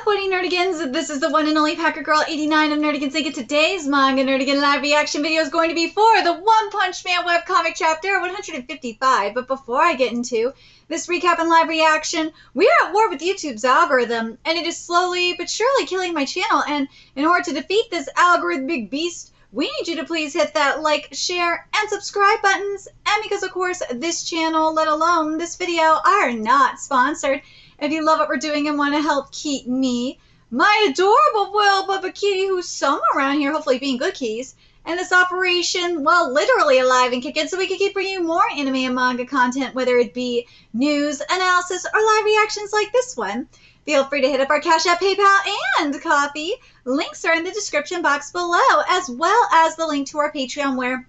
up, Woody Nerdigans? This is the one and only Packer Girl 89 of Nerdigans Inc. Today's manga Nerdigan live reaction video is going to be for the One Punch Man webcomic chapter 155. But before I get into this recap and live reaction, we are at war with YouTube's algorithm, and it is slowly but surely killing my channel. And in order to defeat this algorithmic beast, we need you to please hit that like, share, and subscribe buttons. And because, of course, this channel, let alone this video, are not sponsored. If you love what we're doing and want to help keep me, my adorable Will Bubba Kitty, who's somewhere around here, hopefully being good keys, and this operation, well, literally alive and kicking, so we can keep bringing you more anime and manga content, whether it be news, analysis, or live reactions like this one. Feel free to hit up our Cash App, PayPal, and Coffee. Links are in the description box below, as well as the link to our Patreon, where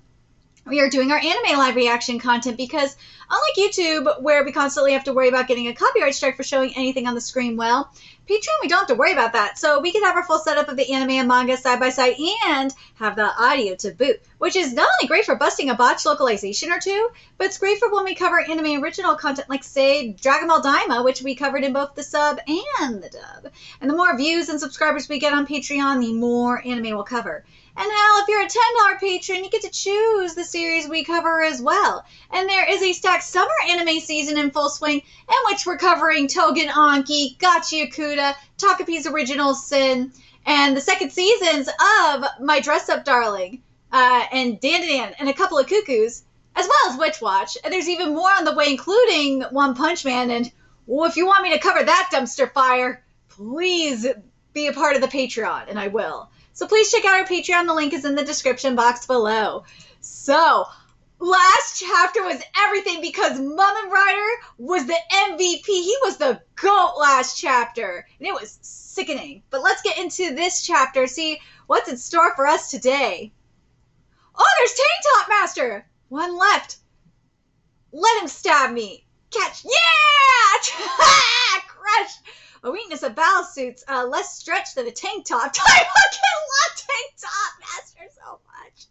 we are doing our anime live reaction content, because unlike YouTube, where we constantly have to worry about getting a copyright strike for showing anything on the screen, well, Patreon, we don't have to worry about that. So we can have our full setup of the anime and manga side by side and have the audio to boot, which is not only great for busting a botched localization or two, but it's great for when we cover anime original content like, say, Dragon Ball Daima, which we covered in both the sub and the dub. And the more views and subscribers we get on Patreon, the more anime we'll cover. And hell, if you're a $10 patron, you get to choose the series we cover as well. And there is a stacked summer anime season in full swing, in which we're covering Togen Anki, Gachi Yakuta, Takapi's Original Sin, and the second seasons of My Dress Up Darling, and Dan Dan, and a couple of Cuckoos, as well as Witch Watch. And there's even more on the way, including One Punch Man. And well, if you want me to cover that dumpster fire, please be a part of the Patreon, and I will. So please check out our Patreon. The link is in the description box below. So, last chapter was everything because Mumen Rider was the MVP. He was the GOAT last chapter. And it was sickening. But let's get into this chapter, see what's in store for us today. Oh, there's Tank Top Master! One left. Let him stab me. Catch. Yeah! Crush! A weakness of battle suits, less stretch than a tank top. I fucking love Tank Top Master so much.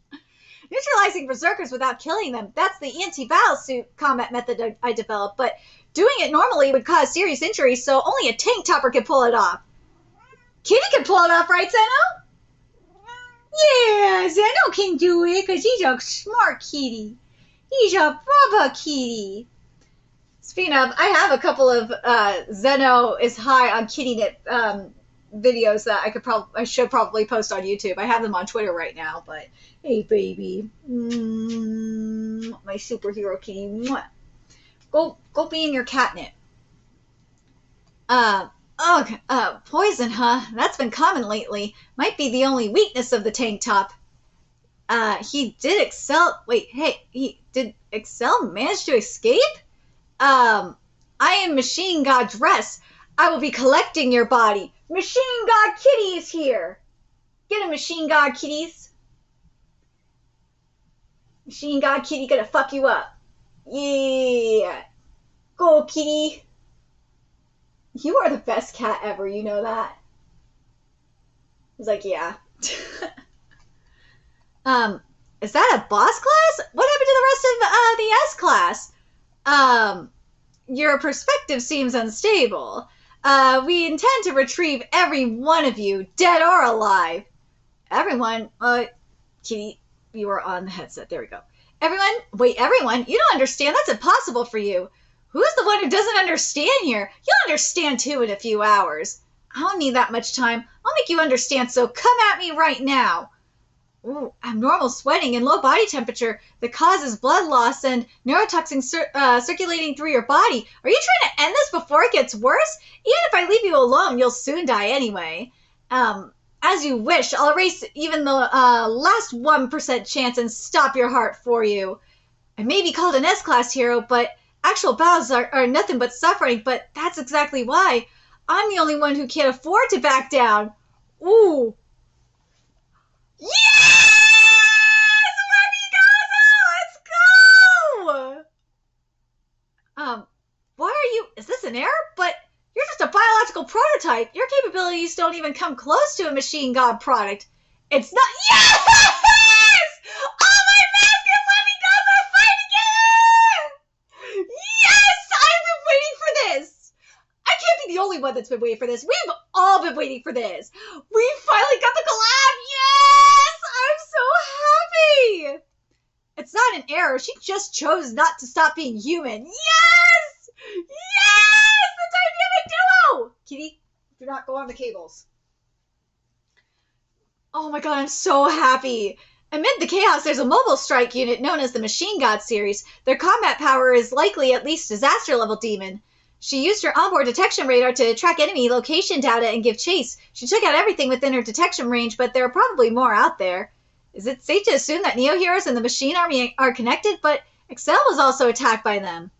Neutralizing berserkers without killing them. That's the anti-battle suit combat method I developed, but doing it normally would cause serious injuries, so only a tank topper can pull it off. Kitty can pull it off, right, Zeno? Yeah, Zeno can do it, because he's a smart kitty. He's a proper kitty. Speaking of, I have a couple of Zeno is high on kitty knit videos that I should probably post on YouTube. I have them on Twitter right now, but hey, baby, my superhero kitty, go be in your catnip. Poison, huh? That's been common lately. Might be the only weakness of the tank top. He did excel. Wait, hey, did Excel manage to escape? I am Machine God Dress. I will be collecting your body. Machine God Kitty is here. Get him, Machine God Kitties. Machine God Kitty gonna fuck you up. Yeah. Go, kitty. You are the best cat ever, you know that? I was like, yeah. Is that a boss class? What happened to the rest of the S class? Your perspective seems unstable. We intend to retrieve every one of you, dead or alive. Everyone, Kitty, you are on the headset. There we go. Everyone, you don't understand. That's impossible for you. Who's the one who doesn't understand here? You'll understand too in a few hours. I don't need that much time. I'll make you understand, so come at me right now. Ooh, abnormal sweating and low body temperature that causes blood loss and neurotoxin circulating through your body. Are you trying to end this before it gets worse? Even if I leave you alone, you'll soon die anyway. As you wish, I'll erase even the last 1% chance and stop your heart for you. I may be called an S-class hero, but actual battles are nothing but suffering, but that's exactly why. I'm the only one who can't afford to back down. Ooh. Yes! Let's go! Why are you... Is this an error? But you're just a biological prototype. Your capabilities don't even come close to a machine god product. It's not... Yes! Oh, my basket money gods are fighting together! Yes! I've been waiting for this! I can't be the only one that's been waiting for this. We've all been waiting for this. We finally got the collab. Yes! I'm so happy. It's not an error. She just chose not to stop being human. Yes! Yes! The dynamic duo! Kitty, do not go on the cables. Oh my god, I'm so happy. Amid the chaos, there's a mobile strike unit known as the Machine God series. Their combat power is likely at least disaster-level demon. She used her onboard detection radar to track enemy location data and give chase. She took out everything within her detection range, but there are probably more out there. Is it safe to assume that Neo Heroes and the Machine Army are connected? But Excel was also attacked by them.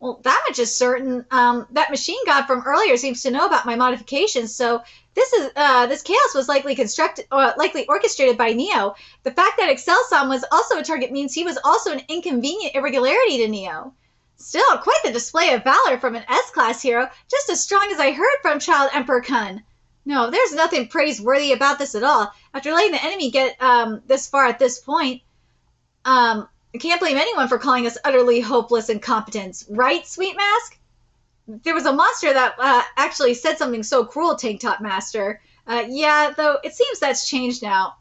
Well, that much is certain. That Machine God from earlier seems to know about my modifications, so this chaos was likely orchestrated by Neo. The fact that Excel-san was also a target means he was also an inconvenient irregularity to Neo. Still, quite the display of valor from an S-class hero, just as strong as I heard from Child Emperor Kun. No, there's nothing praiseworthy about this at all. After letting the enemy get this far at this point, I can't blame anyone for calling us utterly hopeless incompetents. Right, Sweet Mask? There was a monster that actually said something so cruel, Tank Top Master. Yeah, though it seems that's changed now.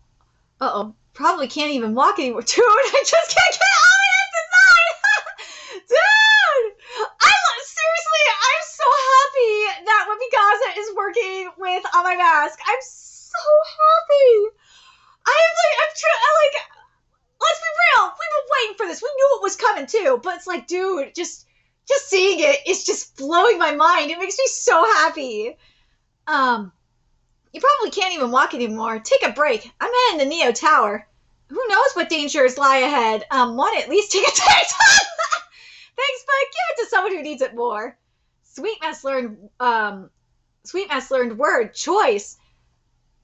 Uh-oh. Probably can't even walk anymore. Dude, I just can't get out of this design! Dude! Seriously, I'm so happy that Webcomic is working with On My Mask. I'm so happy. Let's be real. We've been waiting for this. We knew it was coming too, but it's like, dude, just seeing it is just blowing my mind. It makes me so happy. You probably can't even walk anymore. Take a break. I'm heading to Neo Tower. Who knows what dangers lie ahead? Want to at least take a test? Thanks, but give it to someone who needs it more. Sweet Mass learned word choice.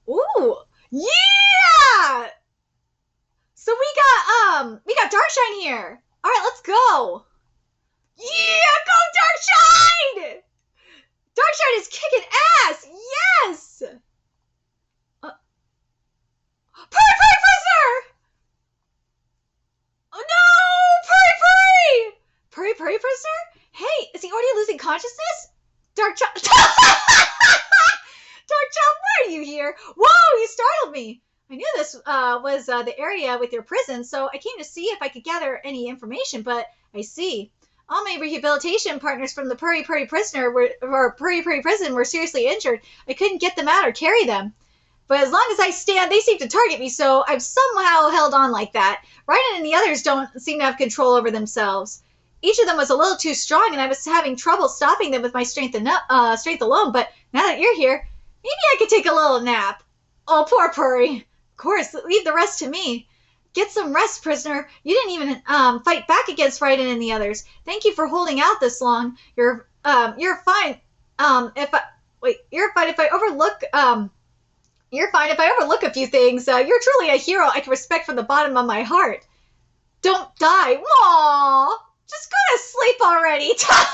Ooh, yeah! So we got Darkshine here. All right, let's go. Yeah, go Darkshine! Darkshine is kicking ass. Yes. Purry prisoner! Oh no, Purry prisoner? Hey, is he already losing consciousness? Darkchild, Darkchild, why are you here? Whoa, you startled me. I knew this was the area with your prison, so I came to see if I could gather any information, but I see. All my rehabilitation partners from the Purry Prison were seriously injured. I couldn't get them out or carry them. But as long as I stand, they seem to target me, so I've somehow held on like that. Raiden and the others don't seem to have control over themselves. Each of them was a little too strong, and I was having trouble stopping them with my strength alone, but now that you're here, maybe I could take a little nap. Oh, poor Purry. Of course, leave the rest to me. Get some rest, prisoner. You didn't even fight back against Raiden and the others. Thank you for holding out this long. You're fine. You're fine if I overlook You're fine if I overlook a few things. You're truly a hero I can respect from the bottom of my heart. Don't die. Aww. Just go to sleep already. He's trying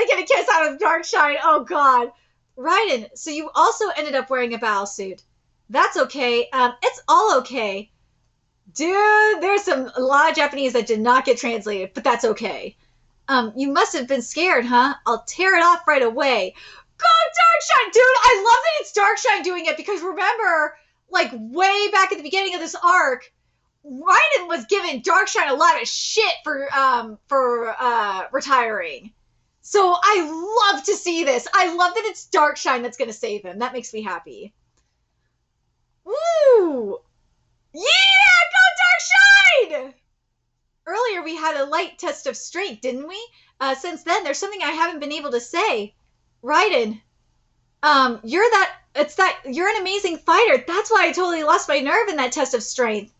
to get a kiss out of Darkshine. Oh, God. Raiden, so you also ended up wearing a battle suit. That's okay. It's all okay. Dude, there's a lot of Japanese that did not get translated, but that's okay. You must have been scared, huh? I'll tear it off right away. Go Darkshine! Dude, I love that it's Darkshine doing it because remember, like way back at the beginning of this arc, Raiden was giving Darkshine a lot of shit for retiring. So I love to see this. I love that it's Darkshine that's going to save him. That makes me happy. Woo! Yeah! Go Darkshine! Earlier we had a light test of strength, didn't we? Since then, there's something I haven't been able to say. Raiden, you're an amazing fighter. That's why I totally lost my nerve in that test of strength.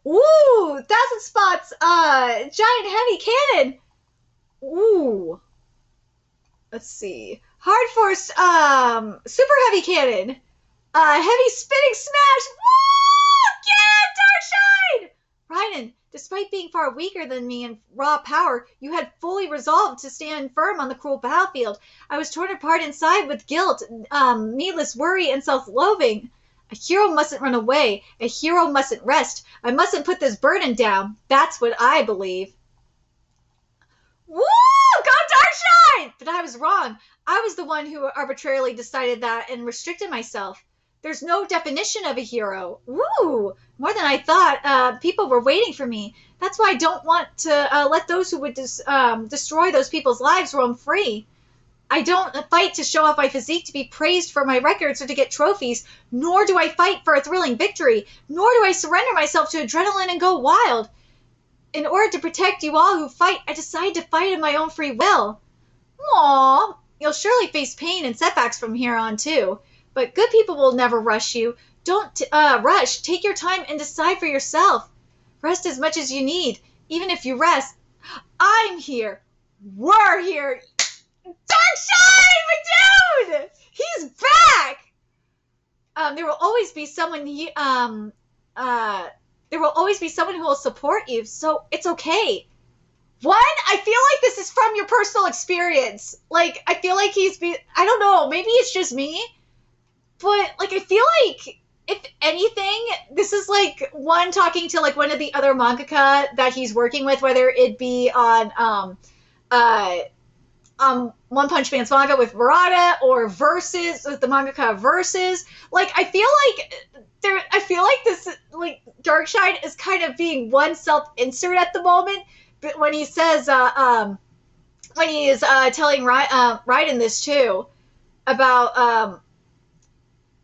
Ooh, 1,000 spots, giant heavy cannon. Ooh. Let's see. Hard force, super heavy cannon. Heavy spinning smash. Woo! Get Darkshine! Raiden, despite being far weaker than me in raw power, you had fully resolved to stand firm on the cruel battlefield. I was torn apart inside with guilt, needless worry, and self-loathing. A hero mustn't run away. A hero mustn't rest. I mustn't put this burden down. That's what I believe. Woo! Go Darkshine! But I was wrong. I was the one who arbitrarily decided that and restricted myself. There's no definition of a hero. Woo! More than I thought. People were waiting for me. That's why I don't want to let those who would destroy those people's lives roam free. I don't fight to show off my physique, to be praised for my records, or to get trophies. Nor do I fight for a thrilling victory. Nor do I surrender myself to adrenaline and go wild. In order to protect you all who fight, I decide to fight of my own free will. Aww. You'll surely face pain and setbacks from here on, too. But good people will never rush you. Don't rush. Take your time and decide for yourself. Rest as much as you need. Even if you rest, I'm here. We're here. Darkshine, my dude! He's back! There will always be someone there will always be someone who will support you, so it's okay. One, I feel like this is from your personal experience. Like, I feel like I don't know, maybe it's just me, but, like, I feel like, if anything, this is, like, one talking to, like, one of the other mangaka that he's working with, whether it be on, One Punch Man's manga with Murata, or Versus, with the mangaka Versus. Like, I feel like this, like, Darkshine is kind of being one self-insert at the moment, but when he says, when he is, telling Raiden this, too, about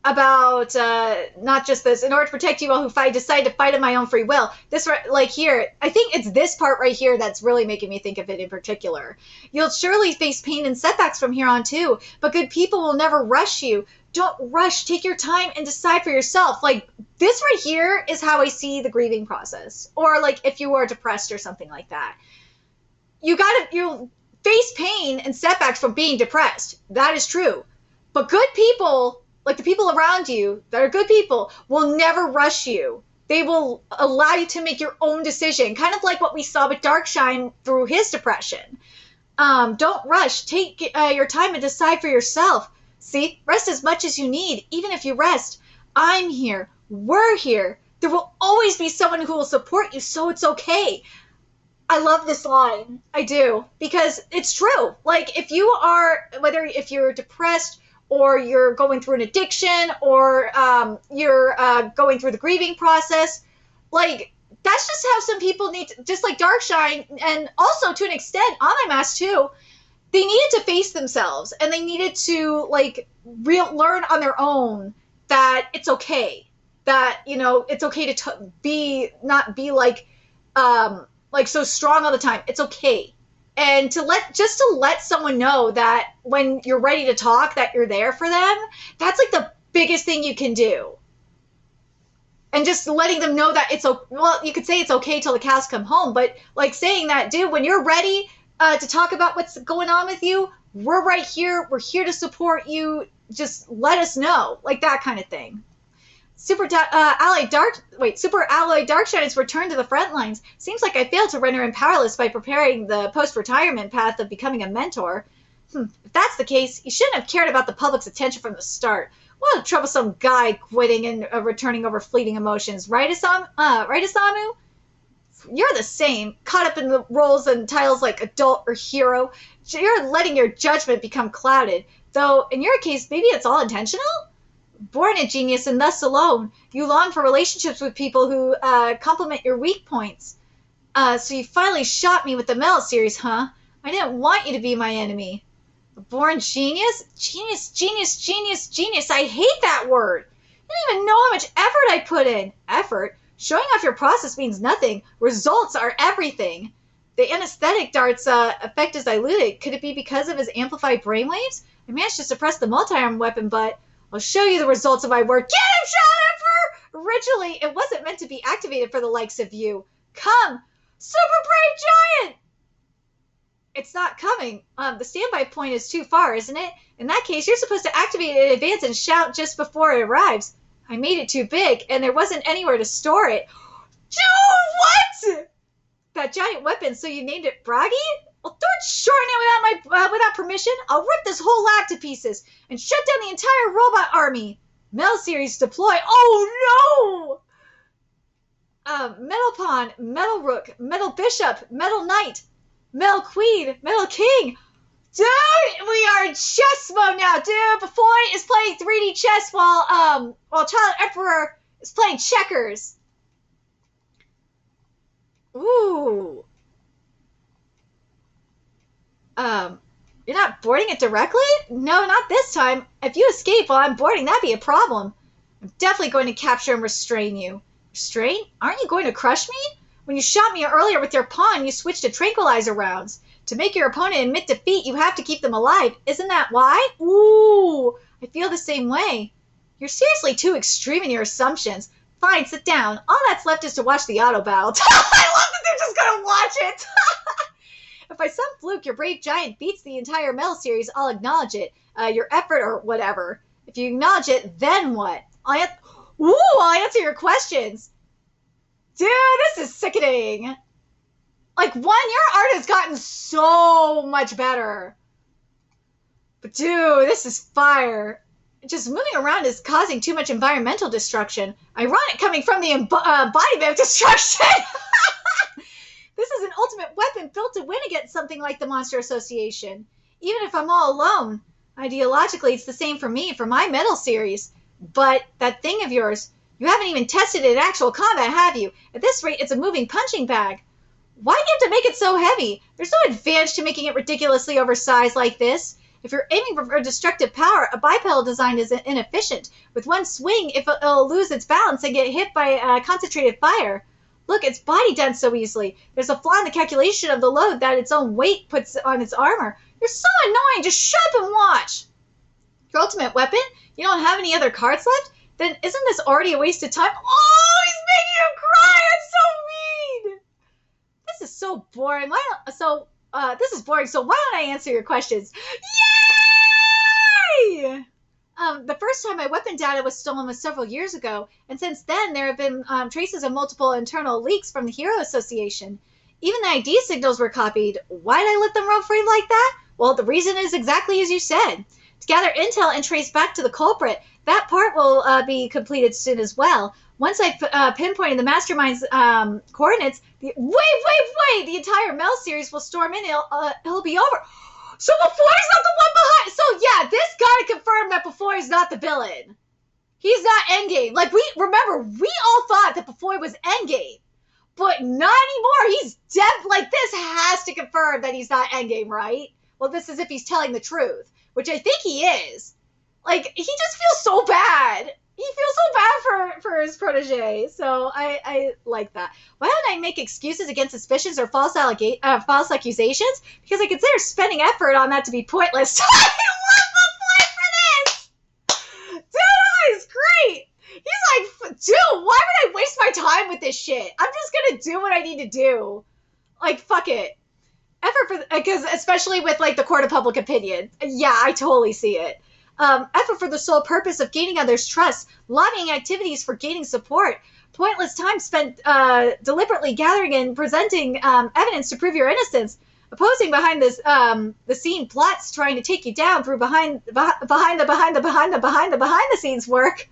not just this, in order to protect you all who fight, decide to fight of my own free will. This, like, here, I think it's this part right here that's really making me think of it in particular. You'll surely face pain and setbacks from here on, too, but good people will never rush you. Don't rush. Take your time and decide for yourself. Like, this right here is how I see the grieving process. Or, like, if you are depressed or something like that. You'll face pain and setbacks from being depressed. That is true. But good people, like the people around you that are good people, will never rush you. They will allow you to make your own decision. Kind of like what we saw with Darkshine through his depression. Don't rush. Take your time and decide for yourself. See, rest as much as you need. Even if you rest, I'm here. We're here. There will always be someone who will support you, so it's okay. I love this line. I do. Because it's true. Like, if you're depressed, or you're going through an addiction, or you're going through the grieving process, like, that's just how some people need to, just like Darkshine, and also to an extent, On My Mask too, they needed to face themselves, and they needed to, like, learn on their own that it's okay. That, you know, it's okay to not be like so strong all the time. It's okay. And to let someone know that when you're ready to talk, that you're there for them, that's, like, the biggest thing you can do. And just letting them know that well, you could say it's okay till the cows come home, but, like, saying that, dude, when you're ready to talk about what's going on with you, we're right here. We're here to support you. Just let us know. Like, that kind of thing. Super Alloy Darkshine has returned to the front lines. Seems like I failed to render him powerless by preparing the post-retirement path of becoming a mentor. If that's the case, you shouldn't have cared about the public's attention from the start. What a troublesome guy, quitting and returning over fleeting emotions. Right, Isamu? You're the same, caught up in the roles and titles like adult or hero. You're letting your judgment become clouded. Though, in your case, maybe it's all intentional? Born a genius and thus alone, you long for relationships with people who complement your weak points. So you finally shot me with the Metal series, huh? I didn't want you to be my enemy. A born genius? Genius. I hate that word. You don't even know how much effort I put in. Effort? Showing off your process means nothing. Results are everything. The anesthetic dart's effect is diluted. Could it be because of his amplified brainwaves? I managed to suppress the multi-arm weapon, but I'll show you the results of my work. Get him, Shadow Emperor! Originally, it wasn't meant to be activated for the likes of you. Come, Super Brave Giant! It's not coming. The standby point is too far, isn't it? In that case, you're supposed to activate it in advance and shout just before it arrives. I made it too big, and there wasn't anywhere to store it. Dude, what? That giant weapon, so you named it Bragi? Well, don't shorten it without permission. I'll rip this whole lab to pieces and shut down the entire robot army. Metal series deploy. Oh, no! Metal Pawn, Metal Rook, Metal Bishop, Metal Knight, Metal Queen, Metal King. Dude, we are in chess mode now, dude. BAFOI is playing 3D chess while Child Emperor is playing checkers. Ooh. You're not boarding it directly? No, not this time. If you escape while I'm boarding, that'd be a problem. I'm definitely going to capture and restrain you. Restrain? Aren't you going to crush me? When you shot me earlier with your pawn, you switched to tranquilizer rounds. To make your opponent admit defeat, you have to keep them alive. Isn't that why? Ooh, I feel the same way. You're seriously too extreme in your assumptions. Fine, sit down. All that's left is to watch the auto battle. I love that they're just gonna watch it. If by some fluke your brave giant beats the entire medal series, I'll acknowledge it. Your effort or whatever. If you acknowledge it, then what? I'll answer your questions. Dude, this is sickening. Like, your art has gotten so much better. But dude, this is fire. Just moving around is causing too much environmental destruction. Ironic coming from the embodiment of destruction. This is an ultimate weapon built to win against something like the Monster Association. Even if I'm all alone. Ideologically, it's the same for me, for my medal series. But that thing of yours, you haven't even tested it in actual combat, have you? At this rate, it's a moving punching bag. Why do you have to make it so heavy? There's no advantage to making it ridiculously oversized like this. If you're aiming for destructive power, a bipedal design is inefficient. With one swing, it'll lose its balance and get hit by concentrated fire. Look, it's body done so easily. There's a flaw in the calculation of the load that its own weight puts on its armor. You're so annoying. Just shut up and watch. Your ultimate weapon? You don't have any other cards left? Then isn't this already a waste of time? Oh, he's making him cry. That's so mean. This is so boring. This is boring. So why don't I answer your questions? Yay! The first time my weapon data was stolen was several years ago, and since then there have been traces of multiple internal leaks from the Hero Association. Even the ID signals were copied. Why did I let them roam free like that? Well, the reason is exactly as you said. To gather intel and trace back to the culprit. That part will be completed soon as well. Once I've pinpointed the mastermind's coordinates, wait! The entire Mel series will storm in. It'll be over. So BAFOI's not the one behind. So yeah, this gotta confirm that BAFOI is not the villain. He's not Endgame. Like, we all thought that BAFOI was Endgame, but not anymore. He's dead. Like, this has to confirm that he's not Endgame, right? Well, this is if he's telling the truth, which I think he is. Like, he just feels so bad. He feels so bad for his protege. So I like that. Why don't I make excuses against suspicions or false accusations? Because I consider spending effort on that to be pointless. I love the point for this! Dude, that is great! He's like, dude, why would I waste my time with this shit? I'm just gonna do what I need to do. Like, fuck it. Because especially with, like, the court of public opinion. Yeah, I totally see it. Effort for the sole purpose of gaining others' trust, lobbying activities for gaining support, pointless time spent deliberately gathering and presenting evidence to prove your innocence, opposing behind this the scene plots trying to take you down through behind the scenes work.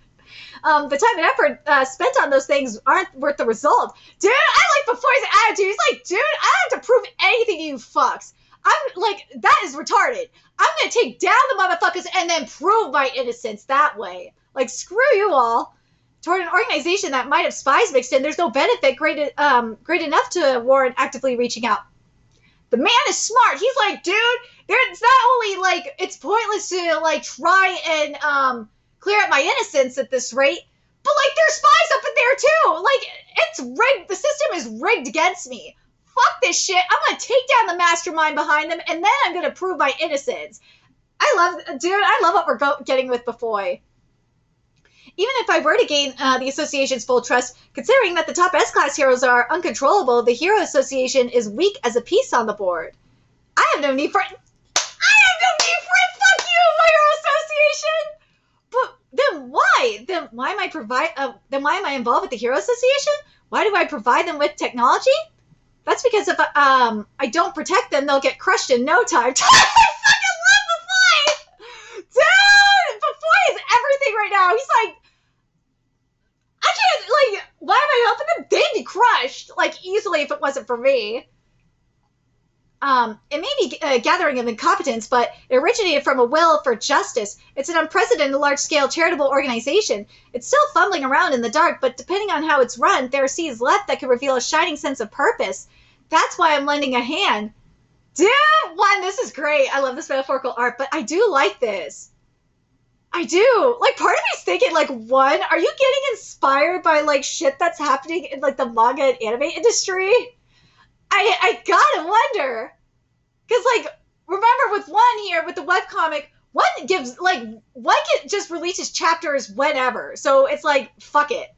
The time and effort spent on those things aren't worth the result. Dude, I like BAFOI's attitude. He's like, dude, I don't have to prove anything to you fucks. I'm like, that is retarded. I'm gonna take down the motherfuckers and then prove my innocence that way. Like, screw you all. Toward an organization that might have spies mixed in, there's no benefit great enough to warrant actively reaching out. The man is smart. He's like, dude, it's not only, like, it's pointless to, like, try and clear up my innocence at this rate, but, like, there's spies up in there too. Like, it's rigged. The system is rigged against me. Fuck this shit. I'm going to take down the mastermind behind them, and then I'm going to prove my innocence. I love what we're getting with BAFOI. Even if I were to gain the association's full trust, considering that the top S-Class heroes are uncontrollable, the Hero Association is weak as a piece on the board. I have no need for it. Fuck you, my Hero Association! But then why? Then why am I involved with the Hero Association? Why do I provide them with technology? That's because if I don't protect them, they'll get crushed in no time. I fucking love BAFOI! Dude! BAFOI is everything right now. He's like, I can't, like, why am I helping them? They'd be crushed, like, easily if it wasn't for me. It may be a gathering of incompetence, but it originated from a will for justice. It's an unprecedented large-scale charitable organization. It's still fumbling around in the dark, but depending on how it's run, there are seeds left that could reveal a shining sense of purpose. That's why I'm lending a hand. Dude, one, this is great. I love this metaphorical art, but I do like this. I do. Like, part of me's thinking, like, one, are you getting inspired by, like, shit that's happening in, like, the manga and anime industry? I gotta wonder. Because, like, remember with one here, with the webcomic, one gives, like, one just releases chapters whenever. So it's like, fuck it.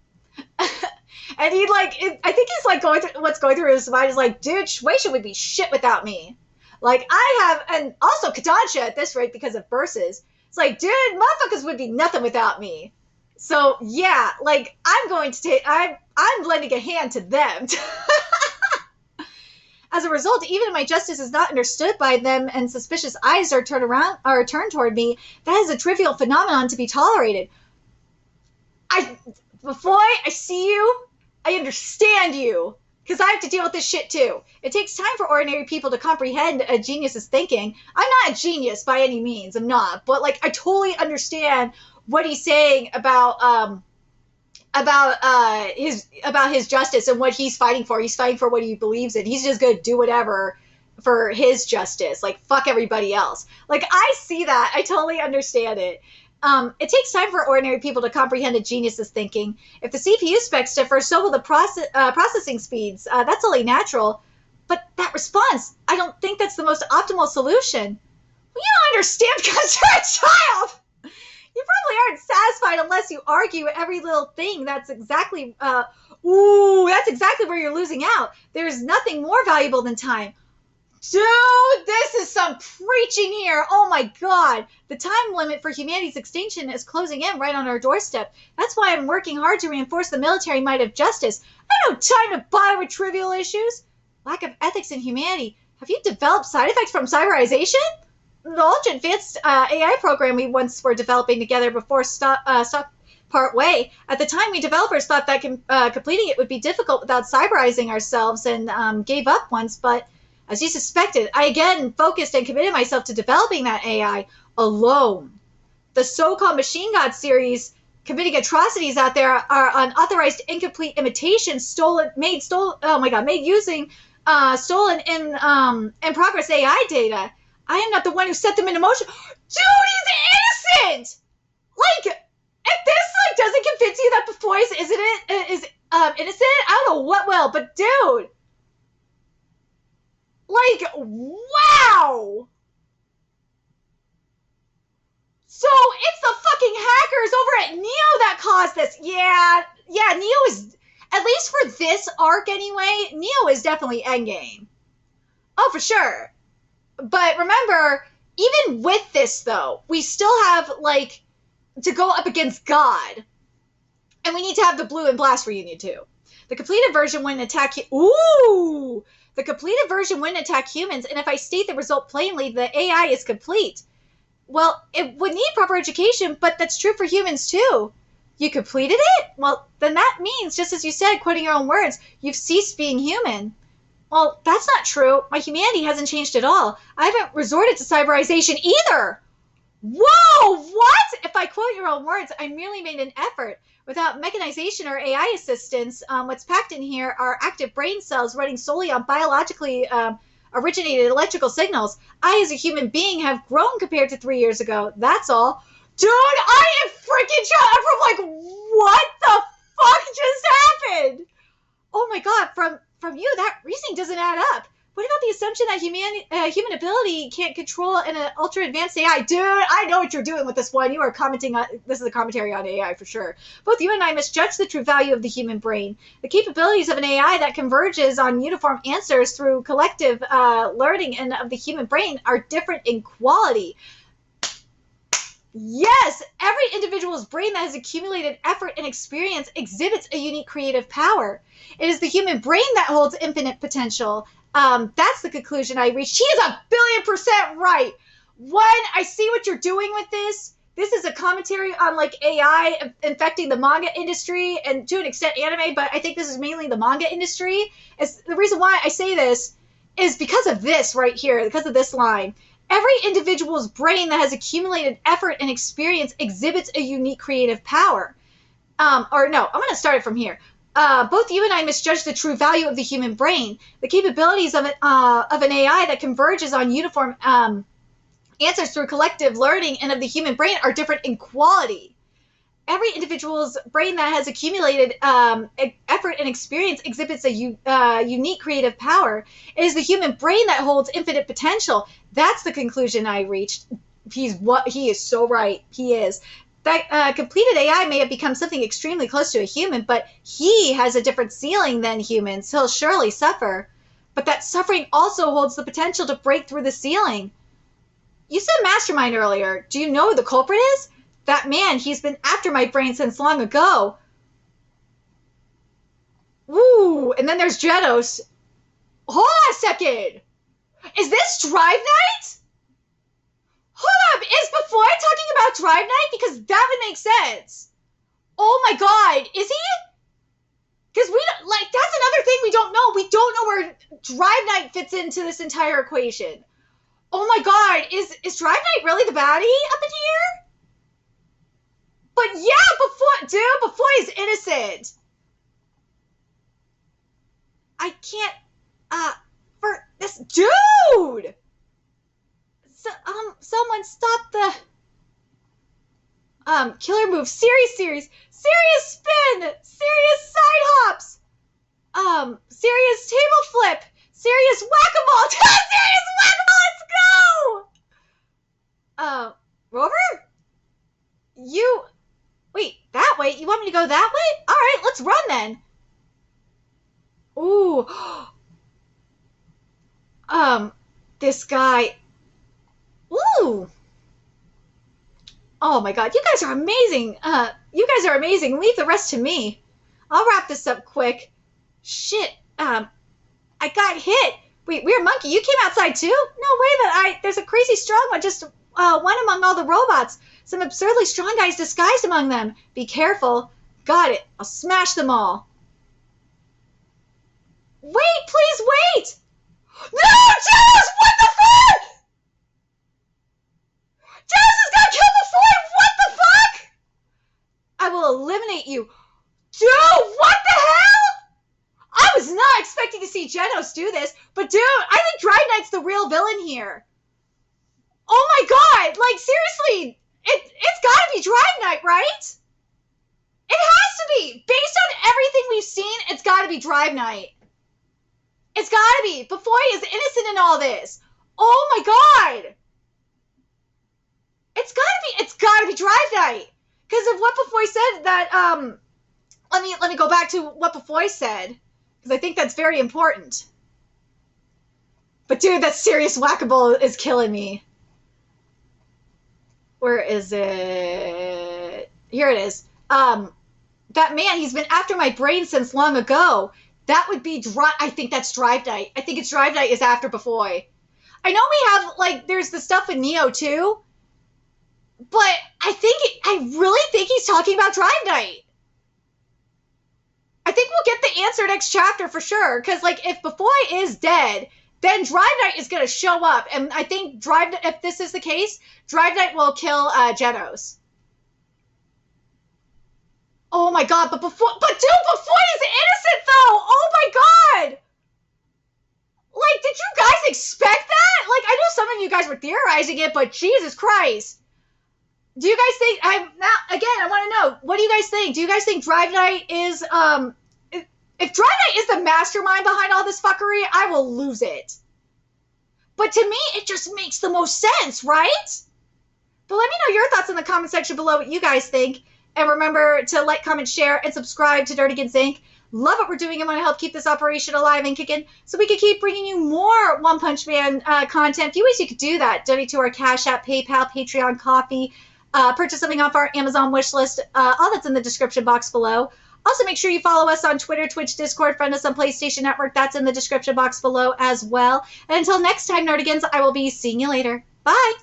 And he, like, I think he's, like, what's going through his mind is like, dude, Shueisha would be shit without me. Like, and also Kodansha at this rate because of verses. It's like, dude, motherfuckers would be nothing without me. So, yeah, like, I'm lending a hand to them. As a result, even if my justice is not understood by them and suspicious eyes are turned toward me, that is a trivial phenomenon to be tolerated. BAFOI, I see you. I understand you. Because I have to deal with this shit too. It takes time for ordinary people to comprehend a genius's thinking. I'm not a genius by any means. I'm not. But, like, I totally understand what he's saying about his justice and what he's fighting for. He's fighting for what he believes in. He's just gonna do whatever for his justice. Like, fuck everybody else. Like, I see that. I totally understand it. It takes time for ordinary people to comprehend a genius's thinking. If the CPU specs differ, so will the processing speeds. That's only natural. But that response, I don't think that's the most optimal solution. Well, you don't understand because you're a child! You probably aren't satisfied unless you argue every little thing. That's exactly, that's exactly where you're losing out. There's nothing more valuable than time. Dude, this is some preaching here. Oh my God. The time limit for humanity's extinction is closing in right on our doorstep. That's why I'm working hard to reinforce the military might of justice. I don't have time to bother with trivial issues. Lack of ethics in humanity. Have you developed side effects from cyberization? The ultra advanced AI program we once were developing together before stopped part way. At the time, we developers thought that completing it would be difficult without cyberizing ourselves and gave up once, but as you suspected, I again focused and committed myself to developing that AI alone. The so-called Machine God series committing atrocities out there are unauthorized, incomplete imitations made using stolen in progress AI data. I am not the one who set them into motion. Dude, he's innocent! Like, if this, like, doesn't convince you that BAFOI is innocent, I don't know what will, but dude. Like, wow! So, it's the fucking hackers over at Neo that caused this. Yeah, Neo is, at least for this arc anyway, Neo is definitely endgame. Oh, for sure. But remember, even with this, though, we still have, like, to go up against God. And we need to have the Blue and Blast reunion, too. The completed version wouldn't attack... The completed version wouldn't attack humans, and if I state the result plainly, the AI is complete. Well, it would need proper education, but that's true for humans, too. You completed it? Well, then that means, just as you said, quoting your own words, you've ceased being human. Well, that's not true. My humanity hasn't changed at all. I haven't resorted to cyberization either. Whoa, what? If I quote your own words, I merely made an effort. Without mechanization or AI assistance, what's packed in here are active brain cells running solely on biologically originated electrical signals. I, as a human being, have grown compared to 3 years ago. That's all. Dude, I am freaking shocked. I'm from like, what the fuck just happened? Oh my God, from you, that reasoning doesn't add up. What about the assumption that human ability can't control an ultra-advanced AI? Dude, I know what you're doing with this one. You are commenting on, this is a commentary on AI for sure. Both you and I misjudge the true value of the human brain. The capabilities of an AI that converges on uniform answers through collective learning and of the human brain are different in quality. Yes, every individual's brain that has accumulated effort and experience exhibits a unique creative power. It is the human brain that holds infinite potential. That's the conclusion I reached. She is 1,000,000,000% right. One, I see what you're doing with this. This is a commentary on, like, AI infecting the manga industry and to an extent anime, but I think this is mainly the manga industry. It's the reason why I say this is because of this right here, because of this line. Every individual's brain that has accumulated effort and experience exhibits a unique creative power. Or no, I'm going to start it from here. Both you and I misjudge the true value of the human brain. The capabilities of an AI that converges on uniform answers through collective learning and of the human brain are different in quality. Every individual's brain that has accumulated effort and experience exhibits a unique creative power. It is the human brain that holds infinite potential. That's the conclusion I reached. He is so right. He is. That completed AI may have become something extremely close to a human, but he has a different ceiling than humans. He'll surely suffer. But that suffering also holds the potential to break through the ceiling. You said mastermind earlier. Do you know who the culprit is? That man, he's been after my brain since long ago. Woo! And then there's Genos. Hold on a second. Is this Drive Night? Hold up. Is BAFOI talking about Drive Night? Because that would make sense. Oh my god. Is he? Because we don't, like, that's another thing we don't know. We don't know where Drive Night fits into this entire equation. Oh my god. Is Drive Night really the baddie up in here? But yeah, BAFOI is innocent. I can't, for this, dude! Someone stop the, killer move, serious spin, serious side hops, serious table flip, serious whack-a-mole, serious whack-a-mole, let's go! Rover? Wait, that way? You want me to go that way? All right, let's run then. Ooh. This guy. Ooh. Oh my god, you guys are amazing. You guys are amazing. Leave the rest to me. I'll wrap this up quick. Shit. I got hit. Wait, Weird Monkey, you came outside too? No way that there's a crazy strong one just one among all the robots. Some absurdly strong guys disguised among them. Be careful. Got it. I'll smash them all. Wait, please wait! No, Genos! What the fuck? Genos is gonna kill BAFOI! What the fuck? I will eliminate you. Dude, what the hell? I was not expecting to see Genos do this, but dude, I think Drive Knight's the real villain here. Oh my god, like seriously, it's gotta be Drive Night, right? It has to be. Based on everything we've seen, it's gotta be Drive Night. It's gotta be. BAFOI is innocent in all this. Oh my god. It's gotta be Drive Night. Because of what BAFOI said that, let me go back to what BAFOI said. Because I think that's very important. But dude, that serious whack-a-mole is killing me. Where is it? Here it is. That man, he's been after my brain since long ago. That would be I think that's Drive Night. I think it's Drive Night is after BAFOI. I know we have, like, there's the stuff with Neo too. But I really think he's talking about Drive Night. I think we'll get the answer next chapter for sure. Because, like, if BAFOI is dead, then Drive Night is going to show up. And I think if this is the case, Drive Night will kill Genos. Oh my god, but dude, BAFOI is innocent though! Oh my god! Like, did you guys expect that? Like, I know some of you guys were theorizing it, but Jesus Christ. Do you guys think, I want to know, what do you guys think? Do you guys think Drive Night is, if Drive Night is the mastermind behind all this fuckery, I will lose it. But to me, it just makes the most sense, right? But let me know your thoughts in the comment section below what you guys think. And remember to like, comment, share, and subscribe to Nerdigans Inc. Love what we're doing and want to help keep this operation alive and kicking so we can keep bringing you more One Punch Man content. A few ways you could do that. Donate to our Cash App, PayPal, Patreon, Coffee. Purchase something off our Amazon wish list. All that's in the description box below. Also, make sure you follow us on Twitter, Twitch, Discord, friend us on PlayStation Network. That's in the description box below as well. And until next time, Nerdigans, I will be seeing you later. Bye!